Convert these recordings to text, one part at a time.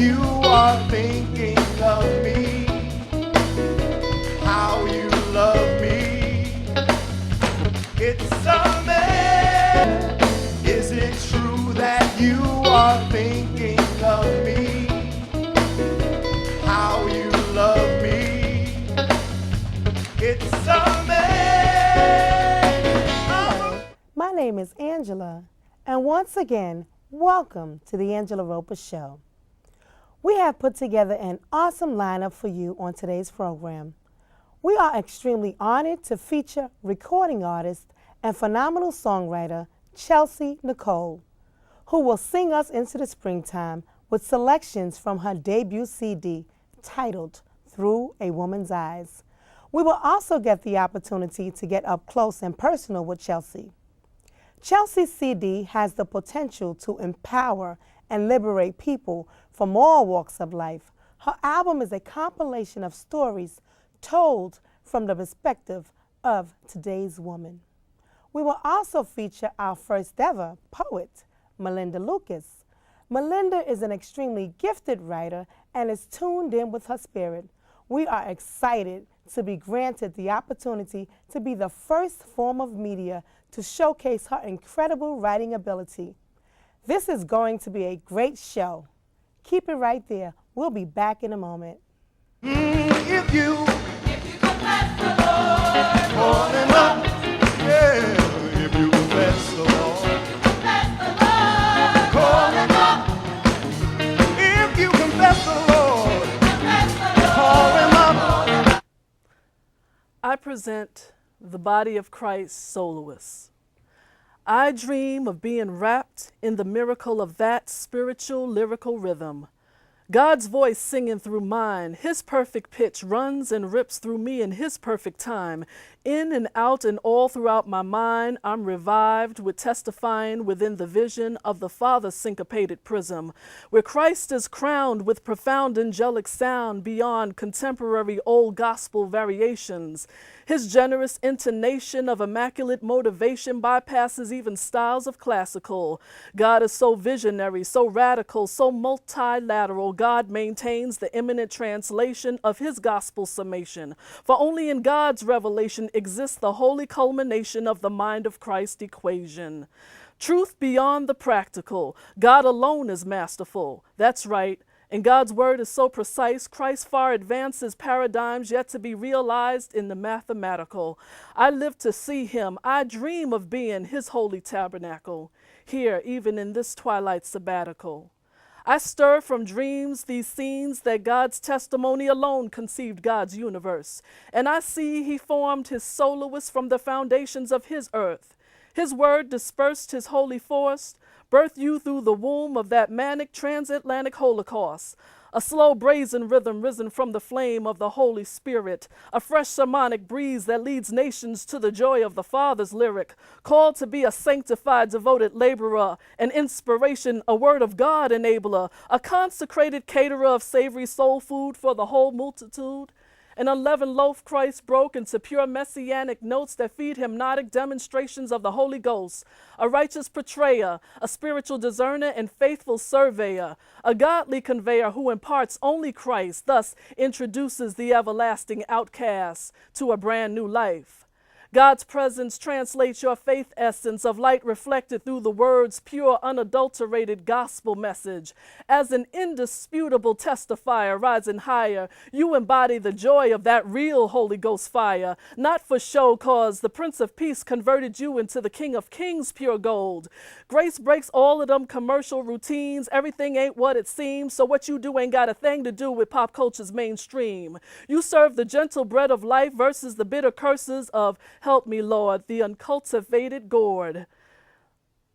you are thinking of me, how you love me. It's amazing. Is it true that you are thinking of me, how you love me? It's amazing. My name is Angela, and once again, welcome to the Angela Roper Show. We have put together an awesome lineup for you on today's program. We are extremely honored to feature recording artist and phenomenal songwriter Chelsea Nicole, who will sing us into the springtime with selections from her debut CD titled Through a Woman's Eyes. We will also get the opportunity to get up close and personal with Chelsea. Chelsea's CD has the potential to empower and liberate people from all walks of life. Her album is a compilation of stories told from the perspective of today's woman. We will also feature our first ever poet, Melinda Lucas. Melinda is an extremely gifted writer and is tuned in with her spirit. We are excited to be granted the opportunity to be the first form of media to showcase her incredible writing ability. This is going to be a great show. Keep it right there. We'll be back in a moment. If you confess the Lord, call him up. Yeah, if you confess the Lord, call him up. If you confess the Lord, call him up. I present the Body of Christ soloist. I dream of being wrapped in the miracle of that spiritual lyrical rhythm. God's voice singing through mine, his perfect pitch runs and rips through me in his perfect time. In and out and all throughout my mind, I'm revived with testifying within the vision of the Father's syncopated prism, where Christ is crowned with profound angelic sound beyond contemporary old gospel variations. His generous intonation of immaculate motivation bypasses even styles of classical. God is so visionary, so radical, so multilateral. God maintains the imminent translation of his gospel summation. For only in God's revelation exists the holy culmination of the mind of Christ equation. Truth beyond the practical. God alone is masterful. That's right. And God's word is so precise, Christ far advances paradigms yet to be realized in the mathematical. I live to see him. I dream of being his holy tabernacle, here even in this twilight sabbatical. I stir from dreams these scenes that God's testimony alone conceived God's universe. And I see he formed his soloist from the foundations of his earth. His word dispersed his holy force, birthed you through the womb of that manic transatlantic holocaust. A slow brazen rhythm risen from the flame of the Holy Spirit, a fresh sermonic breeze that leads nations to the joy of the Father's lyric, called to be a sanctified, devoted laborer, an inspiration, a word of God enabler, a consecrated caterer of savory soul food for the whole multitude. An unleavened loaf Christ broke into pure messianic notes that feed hypnotic demonstrations of the Holy Ghost, a righteous portrayer, a spiritual discerner and faithful surveyor, a godly conveyor who imparts only Christ, thus introduces the everlasting outcast to a brand new life. God's presence translates your faith essence of light reflected through the word's pure, unadulterated gospel message. As an indisputable testifier rising higher, you embody the joy of that real Holy Ghost fire, not for show, cause the Prince of Peace converted you into the King of Kings, pure gold. Grace breaks all of them commercial routines. Everything ain't what it seems, so what you do ain't got a thing to do with pop culture's mainstream. You serve the gentle bread of life versus the bitter curses of help me, Lord, the uncultivated gourd.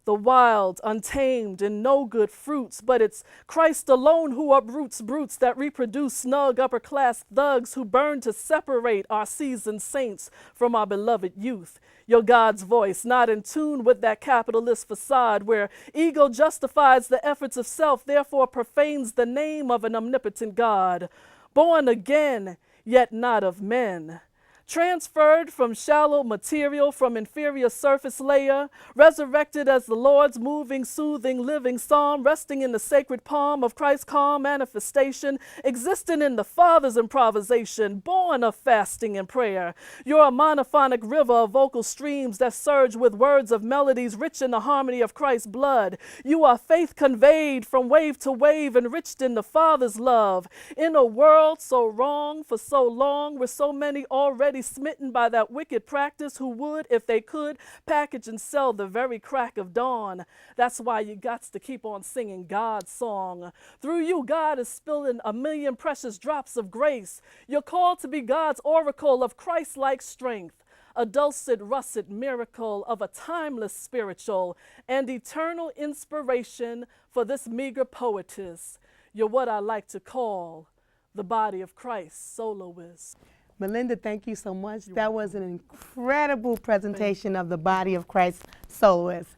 The wild, untamed, and no good fruits, but it's Christ alone who uproots brutes that reproduce snug upper-class thugs who burn to separate our seasoned saints from our beloved youth. Your God's voice, not in tune with that capitalist facade where ego justifies the efforts of self, therefore profanes the name of an omnipotent God. Born again, yet not of men. transferred from shallow material, from inferior surface layer, resurrected as the Lord's moving, soothing, living psalm, resting in the sacred palm of Christ's calm manifestation, existing in the Father's improvisation, born of fasting and prayer. You're a monophonic river of vocal streams that surge with words of melodies rich in the harmony of Christ's blood. You are faith conveyed from wave to wave, enriched in the Father's love. In a world so wrong for so long, with so many already smitten by that wicked practice who would, if they could, package and sell the very crack of dawn. That's why you got to keep on singing God's song. Through you, God is spilling a million precious drops of grace. You're called to be God's oracle of Christ-like strength, a dulcet, russet miracle of a timeless spiritual and eternal inspiration for this meager poetess. You're what I like to call the body of Christ soloist. Melinda, thank you so much. That was an incredible presentation of the body of Christ soloist.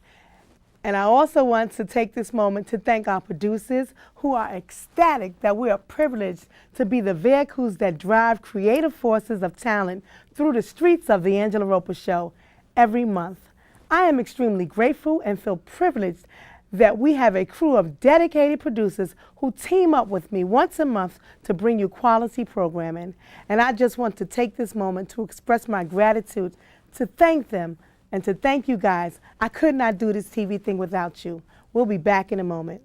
And I also want to take this moment to thank our producers who are ecstatic that we are privileged to be the vehicles that drive creative forces of talent through the streets of the Angela Roper Show every month. I am extremely grateful and feel privileged that we have a crew of dedicated producers who team up with me once a month to bring you quality programming. And I just want to take this moment to express my gratitude, to thank them, and to thank you guys. I could not do this TV thing without you. We'll be back in a moment.